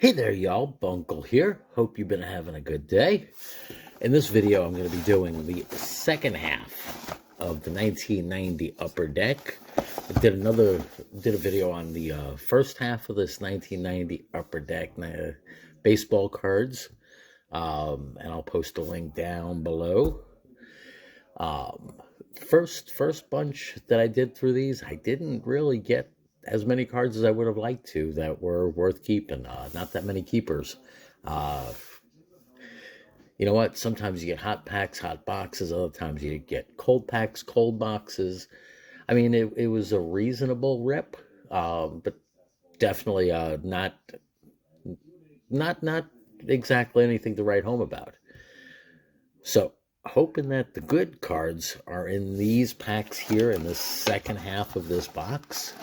Hey there, y'all. Bunkle here. Hope you've been having a good day. In this video, I'm going to be doing the second half of the 1990 Upper Deck. I did a video on the first half of this 1990 Upper Deck baseball cards, and I'll post a link down below. First bunch that I did through these, I didn't really get as many cards as I would have liked to that were worth keeping. Not that many keepers. You know what? Sometimes you get hot packs, hot boxes. Other times you get cold packs, cold boxes. I mean, it was a reasonable rip, but definitely not exactly anything to write home about. So, hoping that the good cards are in these packs here in the second half of this box.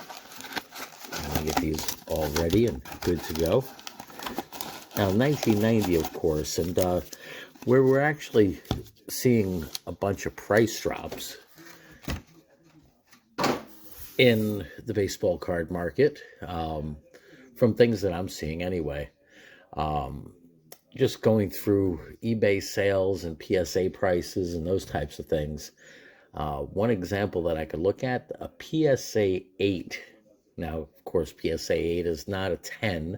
I'm going to get these all ready and good to go. Now, 1990, of course, and where we're actually seeing a bunch of price drops in the baseball card market, from things that I'm seeing anyway. Just going through eBay sales and PSA prices and those types of things. One example that I could look at, a PSA 8. Now, of course, PSA 8 is not a 10,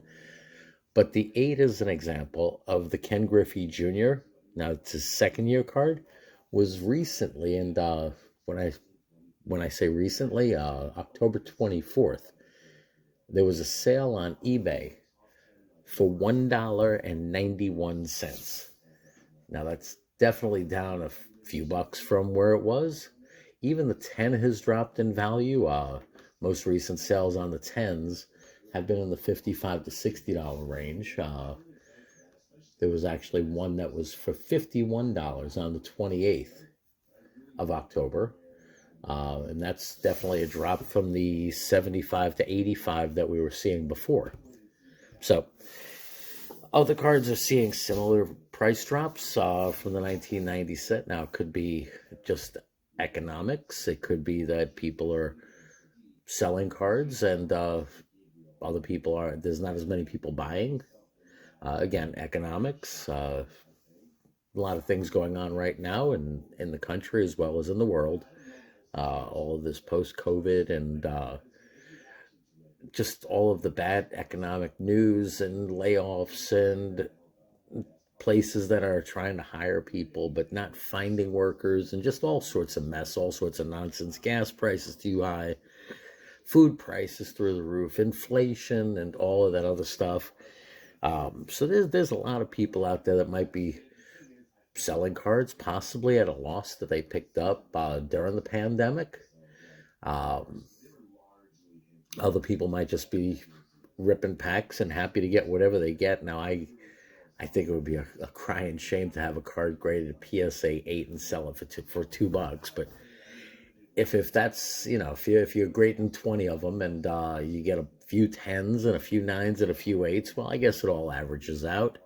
but the 8 is an example of the Ken Griffey Jr. Now, it's his second year card, was recently, and when I say recently, October 24th, there was a sale on eBay for $1.91. Now, that's definitely down a few bucks from where it was. Even the 10 has dropped in value. Most recent sales on the 10s have been in the $55 to $60 range. There was actually one that was for $51 on the 28th of October. And that's definitely a drop from the 75 to 85 that we were seeing before. So, other cards are seeing similar price drops from the 1990 set. Now, it could be just economics. It could be that people are selling cards and other people there's not as many people buying. Again, economics. A lot of things going on right now in the country as well as in the world. All of this post-COVID and just all of the bad economic news and layoffs and places that are trying to hire people but not finding workers and just all sorts of mess, all sorts of nonsense. Gas prices too high, food prices through the roof, inflation, and all of that other stuff. So there's a lot of people out there that might be selling cards, possibly at a loss that they picked up during the pandemic. Other people might just be ripping packs and happy to get whatever they get. Now, I think it would be a crying shame to have a card graded PSA 8 and sell it for $2. But if that's, if you're grading 20 of them and you get a few 10s and a few 9s and a few 8s, well, I guess it all averages out.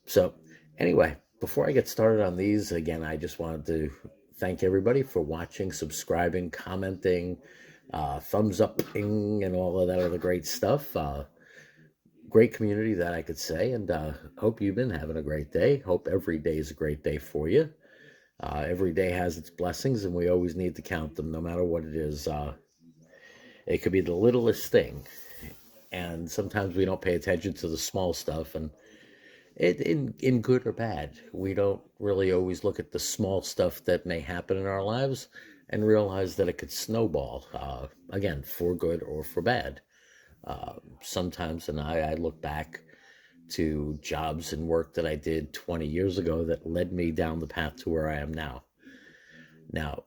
So anyway, before I get started on these, again, I just wanted to thank everybody for watching, subscribing, commenting, thumbs upping, and all of that other great stuff. Great community, that I could say, and hope you've been having a great day. Hope every day is a great day for you. Every day has its blessings, and we always need to count them, no matter what it is. It could be the littlest thing, and sometimes we don't pay attention to the small stuff, and in good or bad, we don't really always look at the small stuff that may happen in our lives and realize that it could snowball, again, for good or for bad. Sometimes, and I look back to jobs and work that I did 20 years ago that led me down the path to where I am now. Now,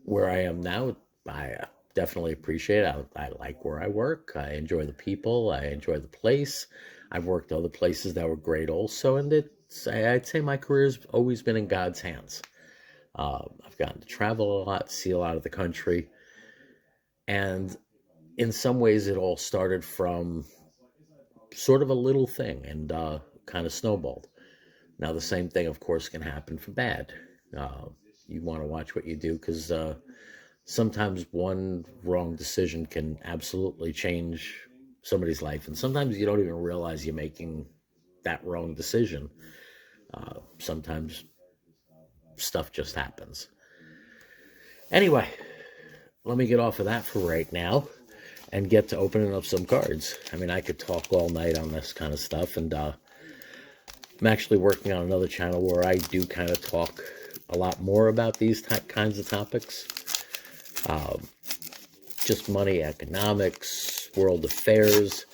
where I am now, I definitely appreciate it. I like where I work. I enjoy the people. I enjoy the place. I've worked other places that were great also, and I'd say my career's always been in God's hands. I've gotten to travel a lot, see a lot of the country, and in some ways it all started from sort of a little thing and kind of snowballed. Now, the same thing, of course, can happen for bad. You want to watch what you do, because sometimes one wrong decision can absolutely change somebody's life. And sometimes you don't even realize you're making that wrong decision. Sometimes stuff just happens. Anyway, let me get off of that for right now and get to opening up some cards. I mean, I could talk all night on this kind of stuff, and I'm actually working on another channel where I do kind of talk a lot more about these kinds of topics. Just money, economics, world affairs,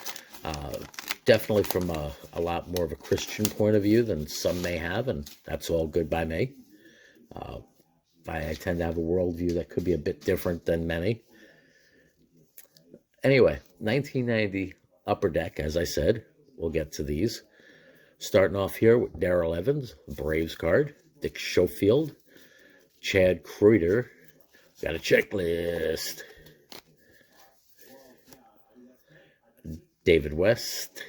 definitely from a lot more of a Christian point of view than some may have, and that's all good by me. I tend to have a worldview that could be a bit different than many. Anyway, 1990 Upper Deck, as I said. We'll get to these. Starting off here with Darrell Evans, Braves card. Dick Schofield, Chad Kreuter. Got a checklist. David West.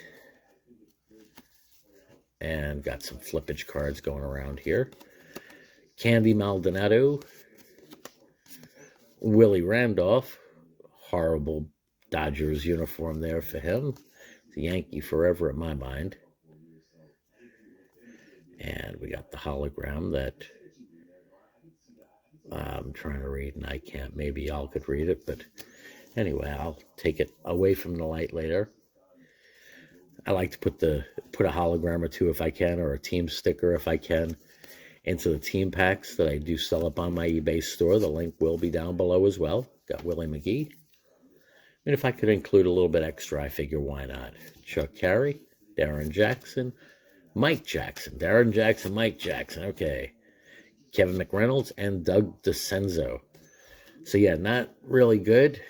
And got some flippage cards going around here. Candy Maldonado, Willie Randolph, horrible Dodgers uniform there for him. It's a Yankee forever in my mind. And we got the hologram that I'm trying to read and I can't. Maybe y'all could read it, but anyway, I'll take it away from the light later. I like to put a hologram or two if I can, or a team sticker if I can, into the team packs that I do sell up on my eBay store. The link will be down below as well. Got Willie McGee. And if I could include a little bit extra, I figure why not. Chuck Carey, Darren Jackson, Mike Jackson. Darren Jackson, Mike Jackson. Okay. Kevin McReynolds and Doug DeCenzo. So yeah, not really good.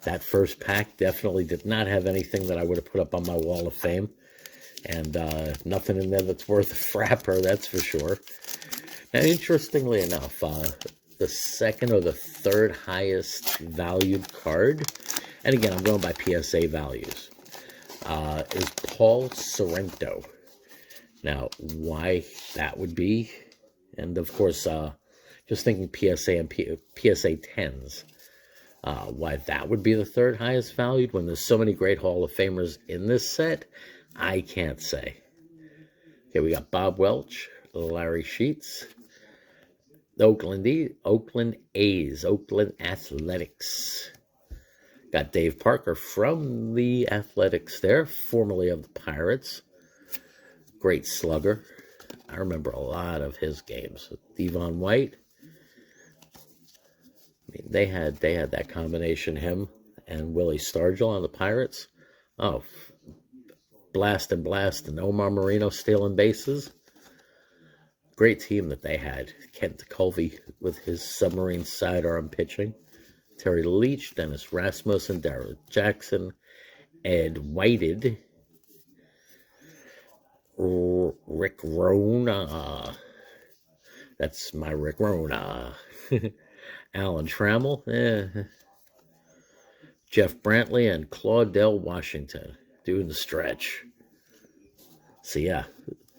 That first pack definitely did not have anything that I would have put up on my wall of fame. And nothing in there that's worth a frapper, that's for sure. And interestingly enough, the second or the third highest valued card, and again, I'm going by PSA values, is Paul Sorrento. Now, why that would be, and of course, just thinking PSA and PSA 10s, why that would be the third highest valued when there's so many great Hall of Famers in this set, I can't say. Okay, we got Bob Welch, Larry Sheets, the Oakland A's, Oakland Athletics. Got Dave Parker from the Athletics there, formerly of the Pirates. Great slugger. I remember a lot of his games. Devon White. I mean, they had that combination, him and Willie Stargell on the Pirates. Oh, blast and Omar Marino stealing bases. Great team that they had. Kent Colvey with his submarine sidearm pitching. Terry Leach, Dennis Rasmussen, Darrell Jackson, Ed Whited, Rick Rona. That's my Rick Rona. Alan Trammell. Jeff Brantley and Claudell Washington doing the stretch. So yeah,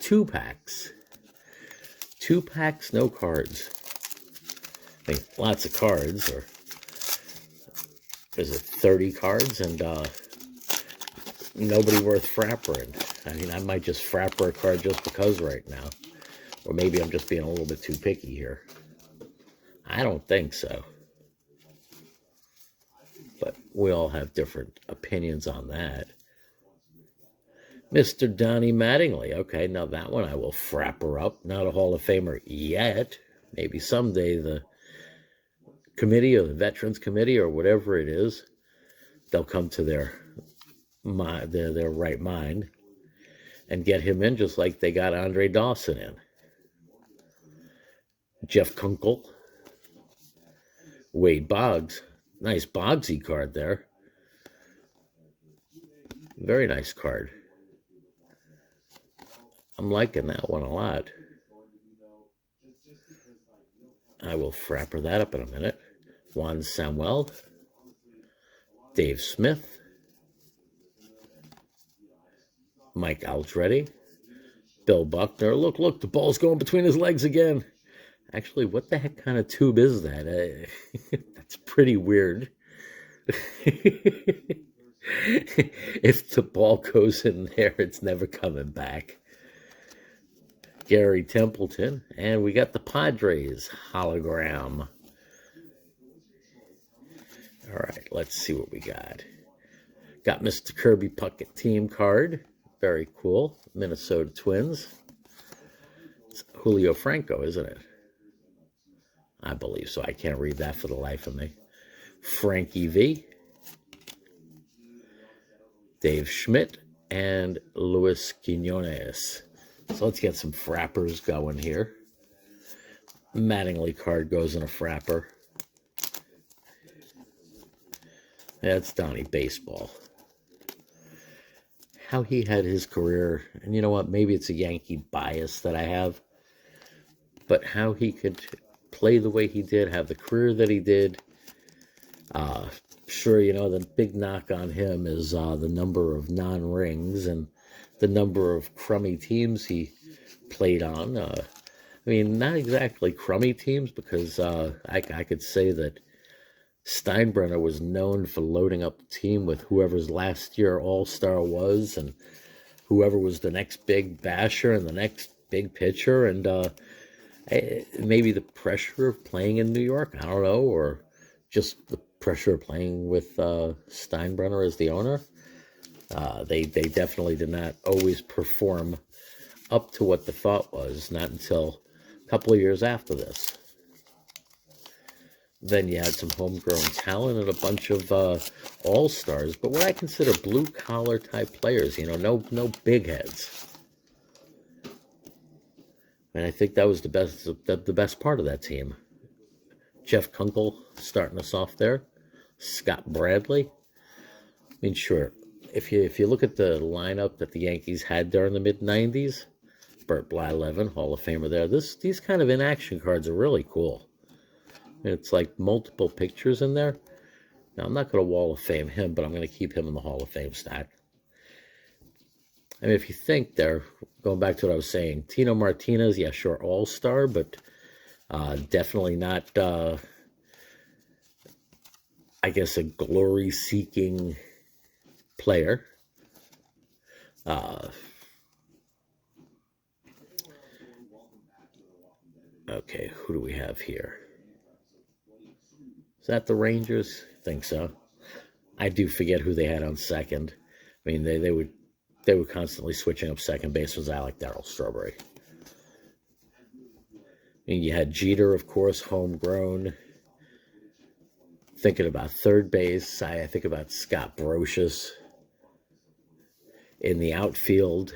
2 packs. 2 packs, no cards. I mean, lots of cards, or is it 30 cards, and nobody worth frappering. I mean, I might just frapper a card just because right now. Or maybe I'm just being a little bit too picky here. I don't think so. But we all have different opinions on that. Mr. Donnie Mattingly. Okay, now that one I will frapper up. Not a Hall of Famer yet. Maybe someday the committee or the Veterans Committee or whatever it is, they'll come to their right mind and get him in just like they got Andre Dawson in. Jeff Bunkle. Wade Boggs. Nice Boggsy card there. Very nice card. I'm liking that one a lot. I will frapper that up in a minute. Juan Samuel. Dave Smith. Mike Aldretti. Bill Buckner. Look, the ball's going between his legs again. Actually, what the heck kind of tube is that? That's pretty weird. If the ball goes in there, it's never coming back. Gary Templeton, and we got the Padres hologram. All right, let's see what we got. Got Mr. Kirby Puckett team card. Very cool. Minnesota Twins. It's Julio Franco, isn't it? I believe so. I can't read that for the life of me. Frankie V. Dave Schmidt. And Luis Quinones. So let's get some frappers going here. Mattingly card goes in a frapper. That's Donnie Baseball. How he had his career, and you know what, maybe it's a Yankee bias that I have, but how he could play the way he did, have the career that he did. Sure, you know, the big knock on him is the number of non-rings and the number of crummy teams he played on. I mean, not exactly crummy teams, because I could say that Steinbrenner was known for loading up the team with whoever's last year all-star was, and whoever was the next big basher and the next big pitcher, and maybe the pressure of playing in New York, I don't know, or just the pressure of playing with Steinbrenner as the owner. They definitely did not always perform up to what the thought was, not until a couple of years after this. Then you had some homegrown talent and a bunch of all-stars, but what I consider blue-collar type players, you know, no big heads. And I think that was the best part of that team. Jeff Bunkle starting us off there. Scott Bradley. I mean, sure, if you look at the lineup that the Yankees had during the mid-'90s, Bert Blyleven, Hall of Famer there, these kind of in-action cards are really cool. It's like multiple pictures in there. Now, I'm not going to Wall of Fame him, but I'm going to keep him in the Hall of Fame stack. I mean, if you think there, going back to what I was saying, Tino Martinez, yeah, sure, all-star, but definitely not, I guess, a glory-seeking player. Okay, who do we have here? Is that the Rangers? I think so. I do forget who they had on second. I mean, they were constantly switching up second base. Was Alec Darryl Strawberry. I mean, you had Jeter, of course, homegrown. Thinking about third base, I think about Scott Brocious. In the outfield,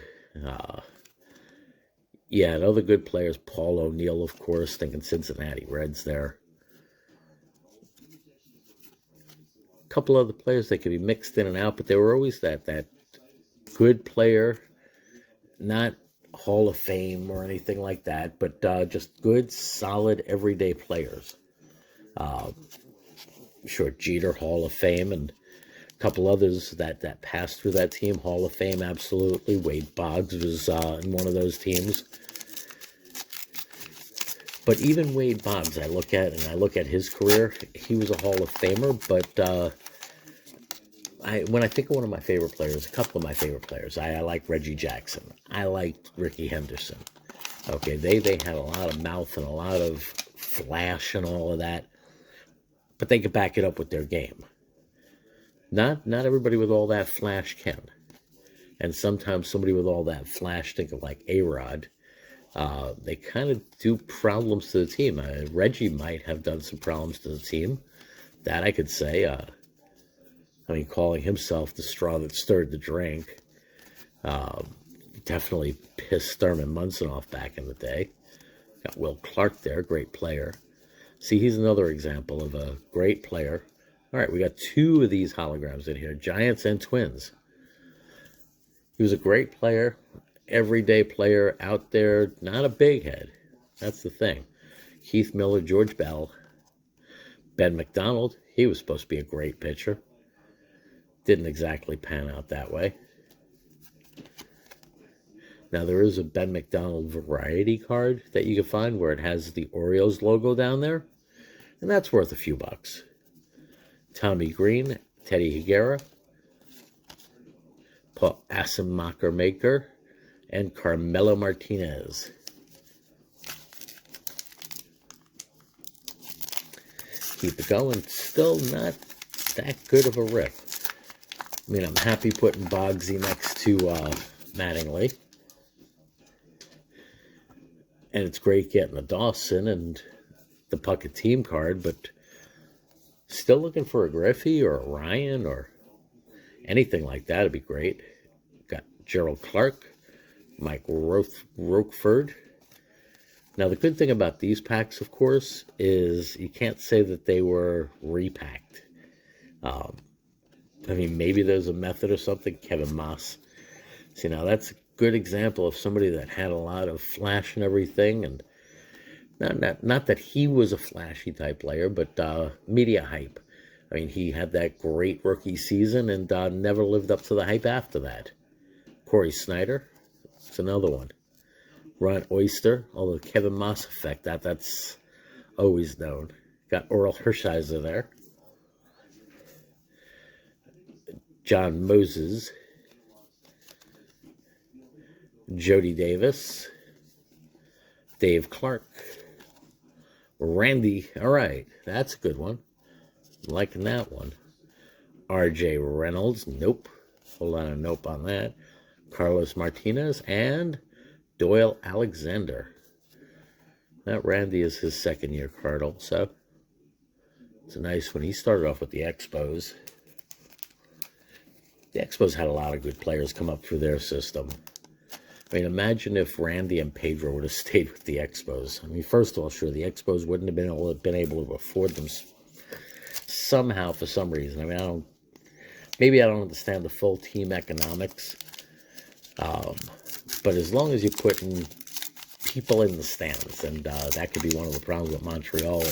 yeah, and other good players. Paul O'Neill, of course, thinking Cincinnati Reds there. A couple other players that could be mixed in and out, but they were always that good player, not Hall of Fame or anything like that, but just good, solid, everyday players. Sure, Jeter, Hall of Fame, and a couple others that passed through that team, Hall of Fame, absolutely. Wade Boggs was in one of those teams. But even Wade Boggs, I look at his career, he was a Hall of Famer, but when I think of one of my favorite players, a couple of my favorite players, I like Reggie Jackson. I liked Ricky Henderson. Okay, they had a lot of mouth and a lot of flash and all of that, but they could back it up with their game. Not everybody with all that flash can. And sometimes somebody with all that flash, think of like A-Rod, they kind of do problems to the team. Reggie might have done some problems to the team. That I could say. I mean, calling himself the straw that stirred the drink. Definitely pissed Thurman Munson off back in the day. Got Will Clark there, great player. See, he's another example of a great player. All right, we got two of these holograms in here, Giants and Twins. He was a great player, everyday player out there, not a big head. That's the thing. Keith Miller, George Bell, Ben McDonald, he was supposed to be a great pitcher. Didn't exactly pan out that way. Now, there is a Ben McDonald variety card that you can find where it has the Orioles logo down there, and that's worth a few bucks. Tommy Green, Teddy Higuera, Paul Assemacher Maker, and Carmelo Martinez. Keep it going. Still not that good of a rip. I mean, I'm happy putting Boggsy next to Mattingly. And it's great getting a Dawson and the Puckett team card, but still looking for a Griffey or a Ryan or anything like that would be great. Got Gerald Clark, Mike Roquefort. Now, the good thing about these packs, of course, is you can't say that they were repacked. I mean, maybe there's a method or something. Kevin Moss. See, now that's a good example of somebody that had a lot of flash and everything, and not that he was a flashy type player, but media hype. I mean, he had that great rookie season and never lived up to the hype after that. Corey Snyder, that's another one. Ron Oyster, although Kevin Moss effect, that's always known. Got Oral Hershiser there. John Moses. Jody Davis. Dave Clark. Randy, all right, that's a good one. I'm liking that one. R.J. Reynolds, nope. Hold on a nope on that. Carlos Martinez and Doyle Alexander. That Randy is his second-year card also. It's a nice one. He started off with the Expos. The Expos had a lot of good players come up through their system. I mean, imagine if Randy and Pedro would have stayed with the Expos. I mean, first of all, sure, the Expos wouldn't have been able to afford them somehow for some reason. I mean, maybe I don't understand the full team economics. But as long as you're putting people in the stands, and that could be one of the problems with Montreal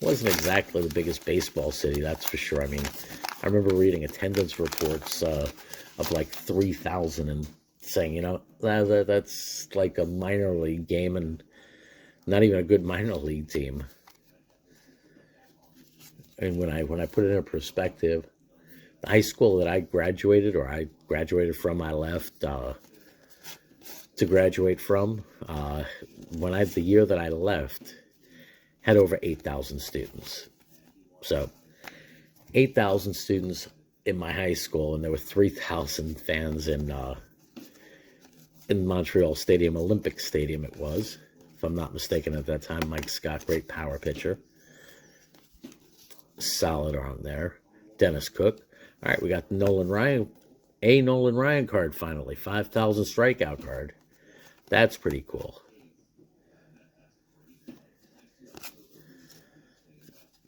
wasn't exactly the biggest baseball city, that's for sure. I mean, I remember reading attendance reports of like 3,000 and saying, you know, that's like a minor league game and not even a good minor league team. And when I put it in perspective, the high school that I graduated from, I left to graduate from, the year that I left, had over 8,000 students. So 8,000 students in my high school, and there were 3,000 fans in Montreal Stadium, Olympic Stadium it was, if I'm not mistaken at that time. Mike Scott, great power pitcher. Solid arm there. Dennis Cook. All right, we got the Nolan Ryan card finally. 5,000 strikeout card. That's pretty cool.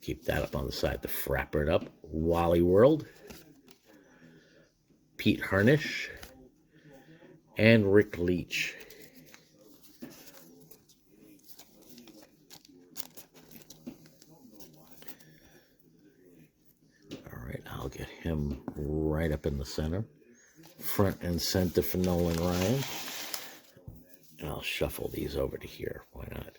Keep that up on the side to frapper it up. Wally World. Pete Harnish. And Rick Leach. All right, I'll get him right up in the center. Front and center for Nolan Ryan. And I'll shuffle these over to here. Why not?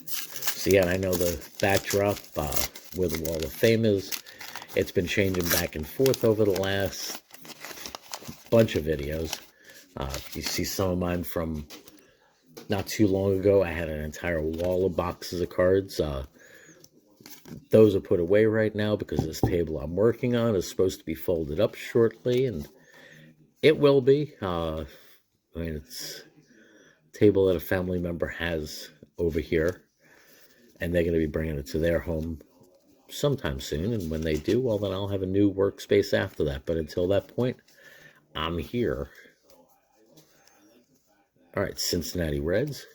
So yeah, I know the backdrop where the Wall of Fame is. It's been changing back and forth over the last bunch of videos. You see some of mine from not too long ago. I had an entire wall of boxes of cards. Those are put away right now because this table I'm working on is supposed to be folded up shortly, and it will be. I mean, it's a table that a family member has over here, and they're going to be bringing it to their home sometime soon, and when they do, well, then I'll have a new workspace after that. But until that point, I'm here. All right, Cincinnati Reds.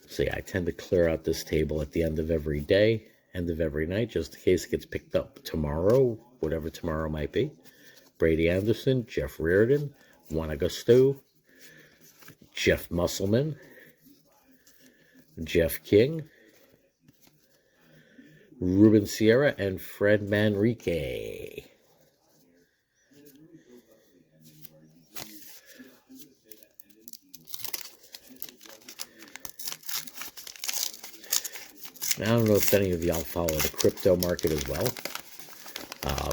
So yeah, I tend to clear out this table at the end of every day, end of every night, just in case it gets picked up tomorrow, whatever tomorrow might be. Brady Anderson, Jeff Reardon, Juan Augusto, Jeff Musselman, Jeff King, Ruben Sierra, and Fred Manrique. I don't know if any of y'all follow the crypto market as well,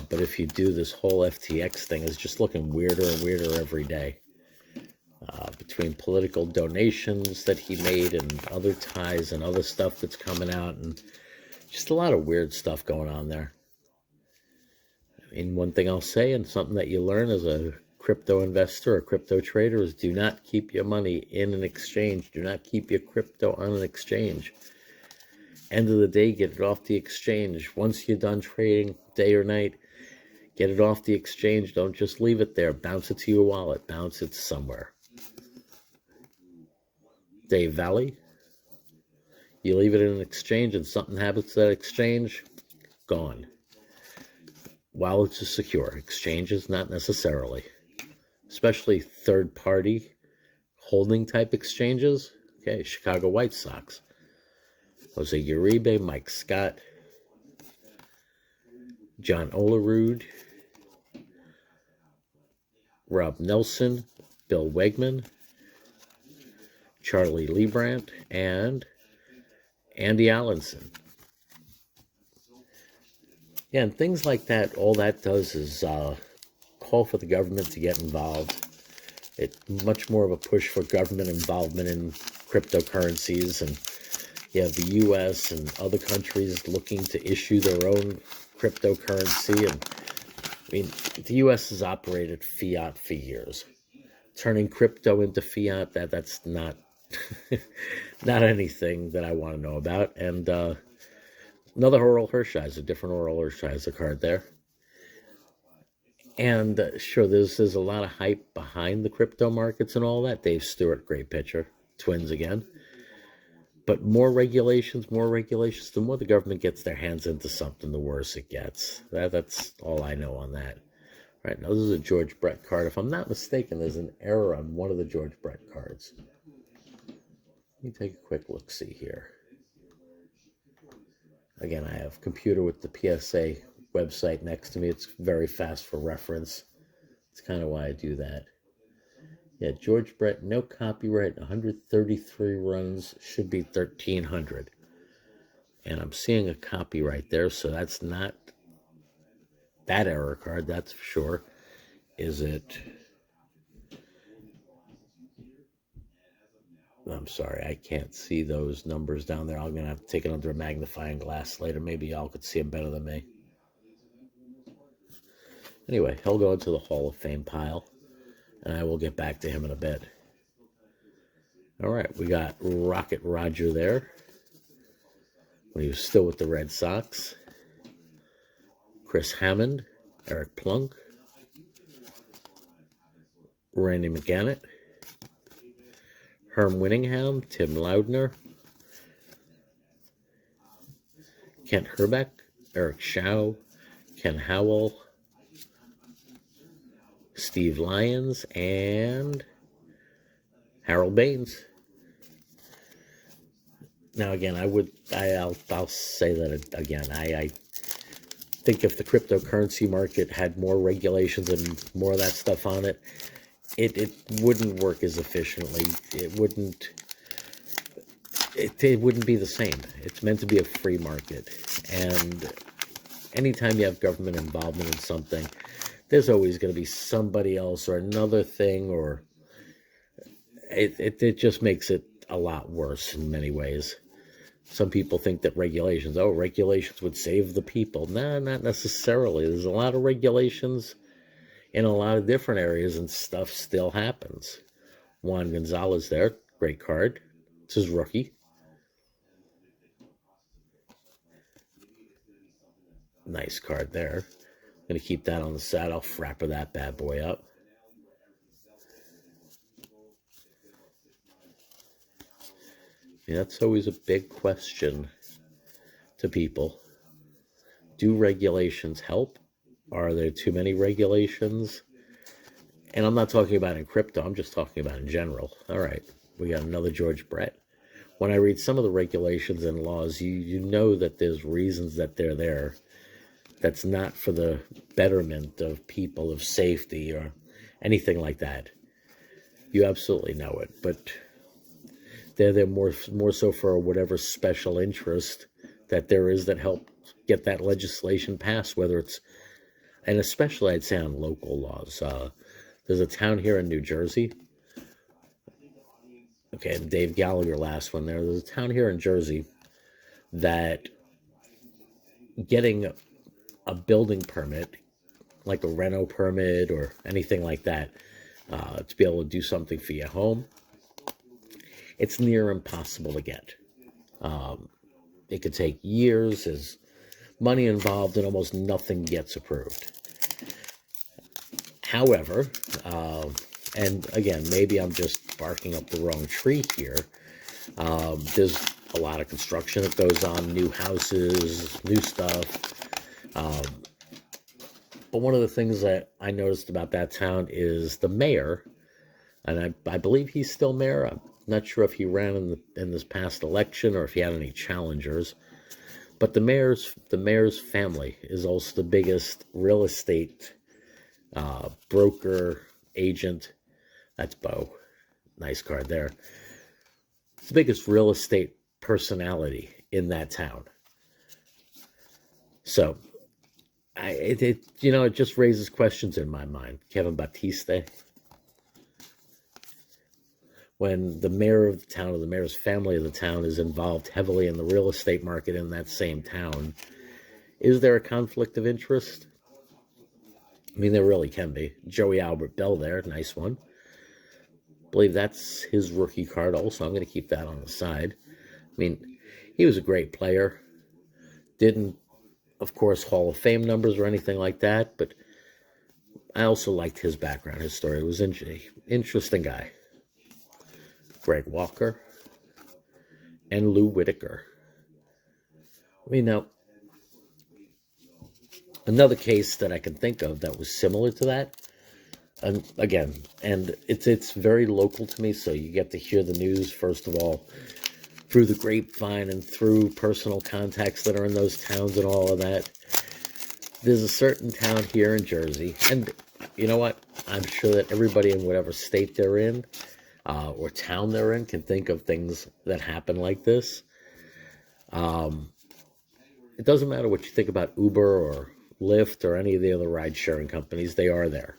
but if you do, this whole FTX thing is just looking weirder and weirder every day. Between political donations that he made and other ties and other stuff that's coming out, and just a lot of weird stuff going on there. I mean, one thing I'll say, and something that you learn as a crypto investor or crypto trader, is do not keep your money in an exchange. Do not keep your crypto on an exchange. End of the day, get it off the exchange. Once you're done trading, day or night, get it off the exchange. Don't just leave it there. Bounce it to your wallet. Bounce it somewhere. Dave Valley, you leave it in an exchange and something happens to that exchange, gone. Wallets are secure. Exchanges, not necessarily. Especially third-party holding type exchanges. Okay, Chicago White Sox. Jose Uribe, Mike Scott, John Olerud, Rob Nelson, Bill Wegman, Charlie Liebrandt, and Andy Allenson. Yeah, and things like that, all that does is call for the government to get involved. It's much more of a push for government involvement in cryptocurrencies, and you have the U.S. and other countries looking to issue their own cryptocurrency. And I mean, the U.S. has operated fiat for years. Turning crypto into fiat, that's not not anything that I want to know about. And another Oral Hershiser, a different Oral Hershiser card there. And sure, there's a lot of hype behind the crypto markets and all that. Dave Stewart, great pitcher. Twins again. But more regulations. The more the government gets their hands into something, the worse it gets. That's all I know on that. Right, now this is a George Brett card. If I'm not mistaken, there's an error on one of the George Brett cards. Let me take a quick look-see here. Again, I have a computer with the PSA website next to me. It's very fast for reference. It's kind of why I do that. Yeah, George Brett, no copyright, 133 runs, should be 1,300. And I'm seeing a copyright there, so that's not that error card, that's for sure. Is it? I'm sorry, I can't see those numbers down there. I'm going to have to take it under a magnifying glass later. Maybe y'all could see them better than me. Anyway, he'll go into the Hall of Fame pile, and I will get back to him in a bit. All right, we got Rocket Roger there when he was still with the Red Sox. Chris Hammond, Eric Plunk, Randy McGannett, Herm Winningham, Tim Loudner, Kent Herbeck, Eric Shaw, Ken Howell, Steve Lyons, and Harold Baines. Now again, I'll say that again. I think if the cryptocurrency market had more regulations and more of that stuff on it, it wouldn't work as efficiently. It wouldn't be the same. It's meant to be a free market. And anytime you have government involvement in something, there's always going to be somebody else or another thing, or it just makes it a lot worse in many ways. Some people think that regulations would save the people. No, not necessarily. There's a lot of regulations in a lot of different areas, and stuff still happens. Juan Gonzalez there, great card. It's his rookie. Nice card there. Going to keep that on the side. I'll frapper that bad boy up. Yeah, that's always a big question to people. Do regulations help? Are there too many regulations? And I'm not talking about in crypto. I'm just talking about in general. All right, we got another George Brett. When I read some of the regulations and laws, you know that there's reasons that they're there. That's not for the betterment of people, of safety, or anything like that. You absolutely know it. But they're more so for whatever special interest that there is that help get that legislation passed, whether it's, and especially I'd say on local laws. There's a town here in New Jersey. Okay, Dave Gallagher last one there. There's a town here in Jersey that getting a building permit, like a reno permit or anything like that, to be able to do something for your home, it's near impossible to get. It could take years, there's money involved, and almost nothing gets approved. However, and again, maybe I'm just barking up the wrong tree here, there's a lot of construction that goes on, new houses, new stuff. But one of the things that I noticed about that town is the mayor, and I believe he's still mayor. I'm not sure if he ran in this past election or if he had any challengers. But the mayor's family is also the biggest real estate broker, agent. That's Bo. Nice card there. It's the biggest real estate personality in that town. So, it just raises questions in my mind. Kevin Batiste, when the mayor of the town or the mayor's family of the town is involved heavily in the real estate market in that same town, is there a conflict of interest? I mean, there really can be. Joey Albert Bell there, nice one. I believe that's his rookie card also. I'm going to keep that on the side. I mean, he was a great player. Didn't, of course, Hall of Fame numbers or anything like that, but I also liked his background, his story. It was an interesting guy. Greg Walker and Lou Whitaker. I mean, now, another case that I can think of that was similar to that, and again, and it's very local to me, so you get to hear the news, first of all, through the grapevine and through personal contacts that are in those towns and all of that. There's a certain town here in Jersey, and you know what? I'm sure that everybody in whatever state they're in, or town they're in, can think of things that happen like this. It doesn't matter what you think about Uber or Lyft or any of the other ride-sharing companies, they are there.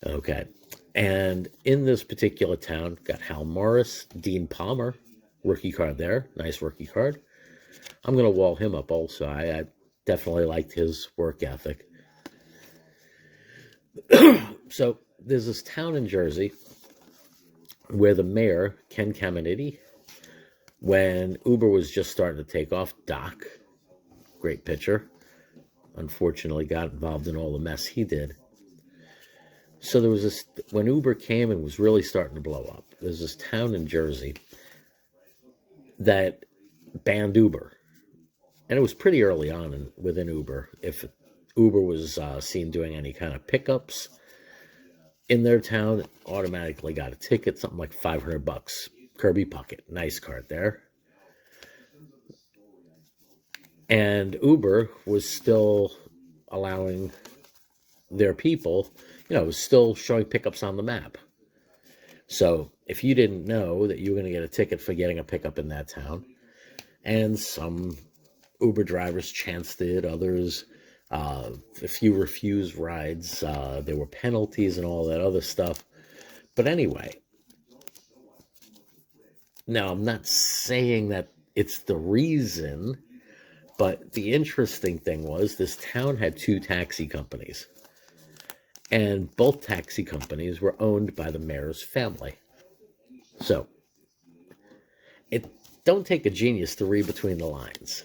Okay. And in this particular town, got Hal Morris, Dean Palmer, rookie card there, nice rookie card. I'm going to wall him up also. I definitely liked his work ethic. So there's this town in Jersey where the mayor, Ken Caminiti, when Uber was just starting to take off, Doc, great pitcher, unfortunately got involved in all the mess he did. So there was this, when Uber came and was really starting to blow up, there's this town in Jersey that banned Uber. And it was pretty early on within Uber. If Uber was seen doing any kind of pickups in their town, it automatically got a ticket, something like $500. Kirby Puckett, nice card there. And Uber was still allowing their people, was still showing pickups on the map. So if you didn't know that you were going to get a ticket for getting a pickup in that town, and some Uber drivers chanced it, others, if you refused rides, there were penalties and all that other stuff. But anyway, now I'm not saying that it's the reason, but the interesting thing was this town had 2 taxi companies. And both taxi companies were owned by the mayor's family. So, it don't take a genius to read between the lines.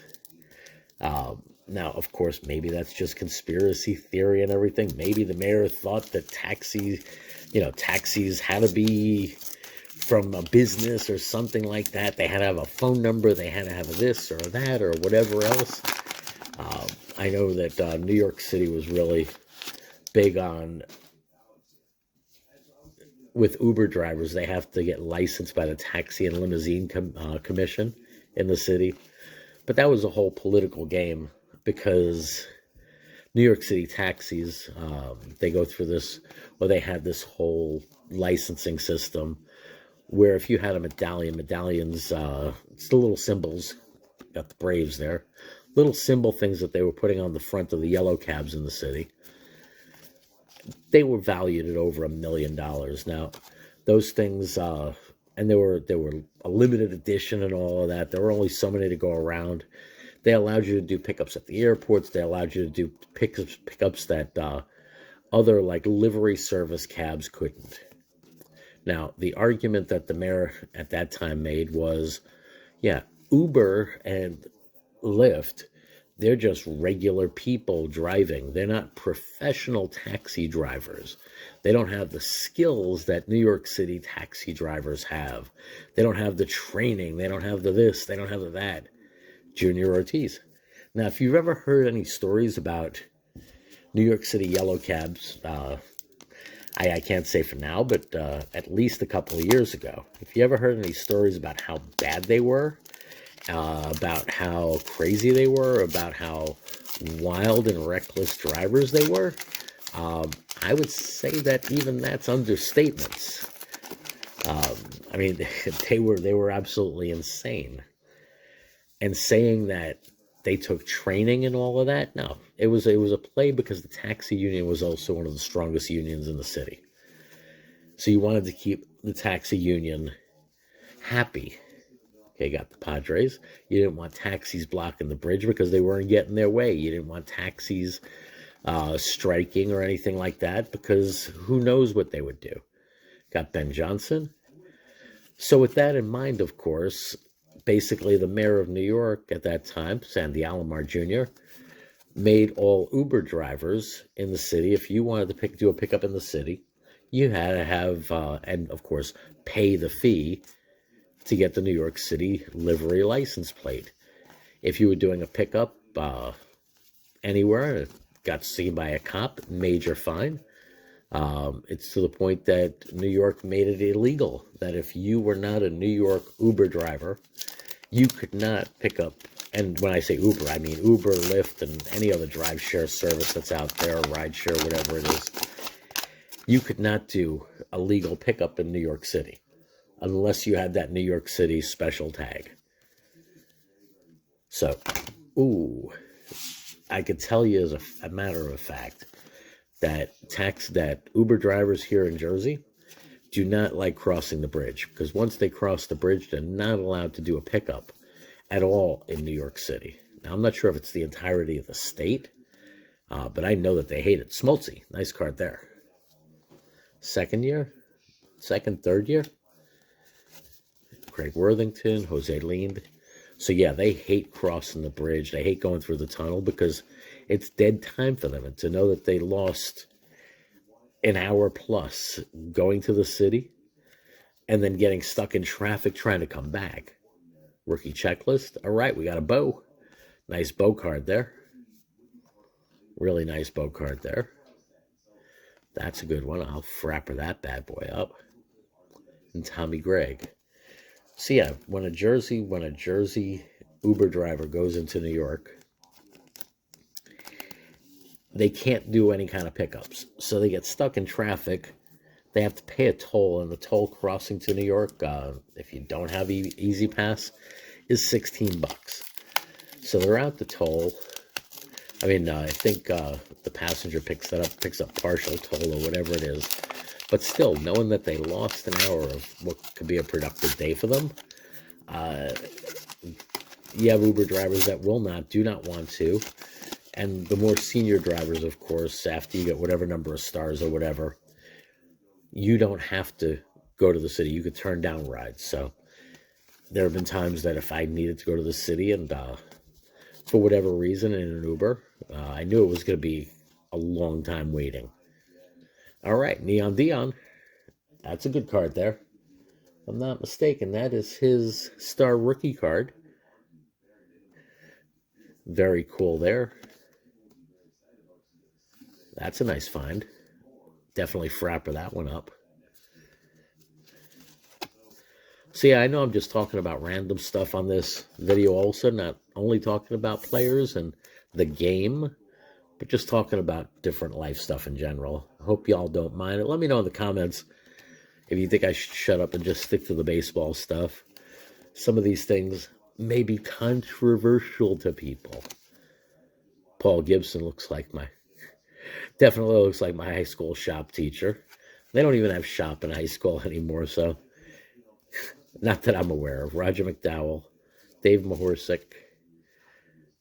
Now, of course, maybe that's just conspiracy theory and everything. Maybe the mayor thought that taxis had to be from a business or something like that. They had to have a phone number. They had to have this or that or whatever else. I know that New York City was really big on, with Uber drivers, they have to get licensed by the Taxi and Limousine Commission in the city. But that was a whole political game because New York City taxis, they go through this, or they had this whole licensing system where if you had a medallions, it's the little symbols got the Braves there. Little symbol things that they were putting on the front of the yellow cabs in the city. They were valued at over $1 million. Now, those things, and they were a limited edition and all of that. There were only so many to go around. They allowed you to do pickups at the airports. They allowed you to do pickups that other like livery service cabs couldn't. Now, the argument that the mayor at that time made was, yeah, Uber and Lyft, they're just regular people driving. They're not professional taxi drivers. They don't have the skills that New York City taxi drivers have. They don't have the training. They don't have the this. They don't have the that. Junior Ortiz. Now, if you've ever heard any stories about New York City yellow cabs, I can't say for now, but at least a couple of years ago, if you ever heard any stories about how bad they were, about how crazy they were, about how wild and reckless drivers they were, I would say that even that's understatements. I mean, they were absolutely insane. And saying that they took training and all of that, no, it was a play because the taxi union was also one of the strongest unions in the city. So you wanted to keep the taxi union happy. Okay, got the Padres. You didn't want taxis blocking the bridge because they weren't getting their way. You didn't want taxis striking or anything like that because who knows what they would do. Got Ben Johnson. So with that in mind, of course, basically the mayor of New York at that time, Sandy Alomar Jr., made all Uber drivers in the city, if you wanted to do a pickup in the city, you had to have, and of course, pay the fee to get the New York City livery license plate. If you were doing a pickup anywhere, got seen by a cop, major fine. It's to the point that New York made it illegal that if you were not a New York Uber driver, you could not pick up, and when I say Uber, I mean Uber, Lyft, and any other drive share service that's out there, ride share, whatever it is. You could not do a legal pickup in New York City unless you had that New York City special tag. So, I could tell you as a matter of fact that Uber drivers here in Jersey do not like crossing the bridge, because once they cross the bridge, they're not allowed to do a pickup at all in New York City. Now, I'm not sure if it's the entirety of the state, but I know that they hate it. Smoltzy, nice card there. Third year. Craig Worthington, Jose Lind. So yeah, they hate crossing the bridge. They hate going through the tunnel because it's dead time for them. And to know that they lost an hour plus going to the city and then getting stuck in traffic trying to come back. Rookie checklist. All right, we got a bow. Nice bow card there. Really nice bow card there. That's a good one. I'll frapper that bad boy up. And Tommy Gregg. So yeah, when a Jersey Uber driver goes into New York, they can't do any kind of pickups. So they get stuck in traffic. They have to pay a toll, and the toll crossing to New York, if you don't have Easy Pass, is $16. So they're out the toll. I mean, I think the passenger picks up partial toll or whatever it is. But still, knowing that they lost an hour of what could be a productive day for them, you have Uber drivers that do not want to. And the more senior drivers, of course, after you get whatever number of stars or whatever, you don't have to go to the city. You could turn down rides. So there have been times that if I needed to go to the city and for whatever reason in an Uber, I knew it was going to be a long time waiting. All right, Neon Dion. That's a good card there. If I'm not mistaken, that is his star rookie card. Very cool there. That's a nice find. Definitely frapper that one up. So yeah, I know I'm just talking about random stuff on this video also, not only talking about players and the game, but just talking about different life stuff in general. I hope y'all don't mind it. Let me know in the comments if you think I should shut up and just stick to the baseball stuff. Some of these things may be controversial to people. Paul Gibson definitely looks like my high school shop teacher. They don't even have shop in high school anymore, so not that I'm aware of. Roger McDowell, Dave Mahorsick,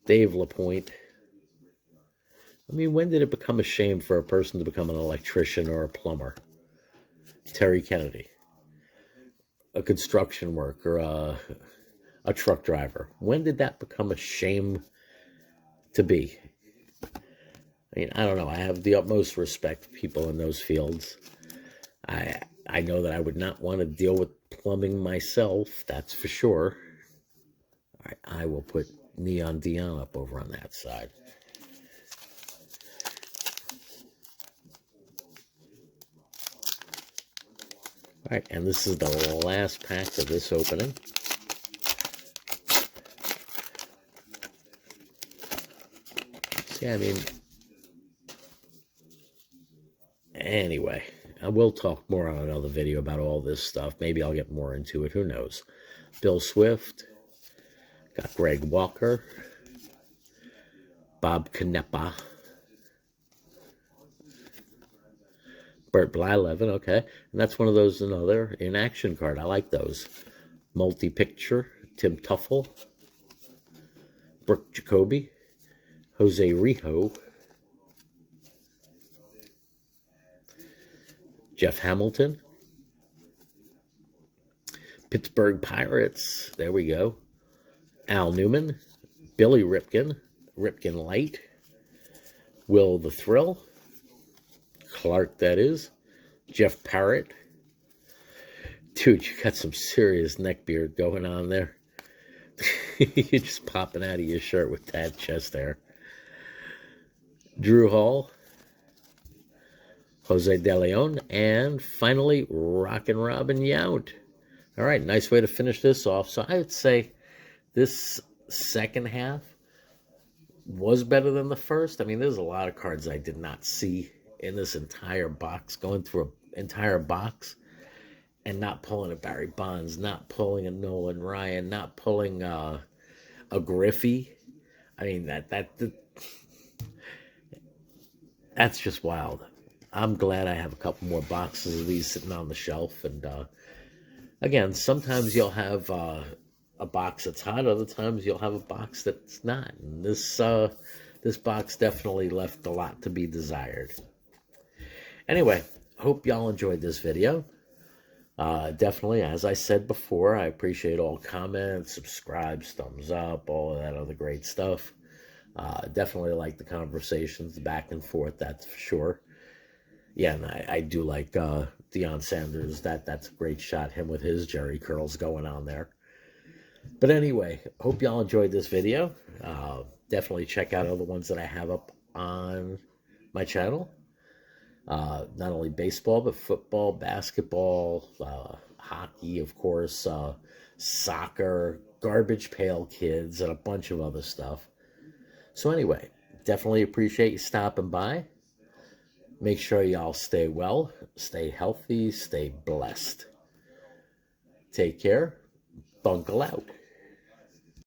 Dave LaPointe. I mean, when did it become a shame for a person to become an electrician or a plumber? Terry Kennedy, a construction worker, a truck driver. When did that become a shame to be? I mean, I don't know. I have the utmost respect for people in those fields. I know that I would not want to deal with plumbing myself, that's for sure. All right, I will put Neon Dion up over on that side. All right, and this is the last pack of this opening. See, I mean, anyway, I will talk more on another video about all this stuff. Maybe I'll get more into it. Who knows? Bill Swift. Got Greg Walker. Bob Canepa. Bert Blyleven, okay. And that's one of those, another in-action card. I like those. Multi-picture. Tim Tuffle. Brooke Jacoby. Jose Rijo. Jeff Hamilton. Pittsburgh Pirates. There we go. Al Newman. Billy Ripken. Ripken Light. Will the Thrill. Clark, that is. Jeff Parrott. Dude, you got some serious neck beard going on there. You're just popping out of your shirt with that chest hair. Drew Hall. Jose De Leon, and finally, Rockin' Robin Yount. All right, nice way to finish this off. So I would say this second half was better than the first. I mean, there's a lot of cards I did not see in this entire box, going through an entire box and not pulling a Barry Bonds, not pulling a Nolan Ryan, not pulling a Griffey. I mean, that's just wild. I'm glad I have a couple more boxes of these sitting on the shelf. And again, sometimes you'll have a box that's hot. Other times you'll have a box that's not. And this box definitely left a lot to be desired. Anyway, hope y'all enjoyed this video. Definitely, as I said before, I appreciate all comments, subscribes, thumbs up, all of that other great stuff. Definitely like the conversations, the back and forth, that's for sure. Yeah, and I do like Deion Sanders. That's a great shot, him with his Jerry curls going on there. But anyway, hope y'all enjoyed this video. Definitely check out other ones that I have up on my channel. Not only baseball, but football, basketball, hockey, of course, soccer, Garbage Pail Kids, and a bunch of other stuff. So anyway, definitely appreciate you stopping by. Make sure y'all stay well, stay healthy, stay blessed. Take care. Bunkle out.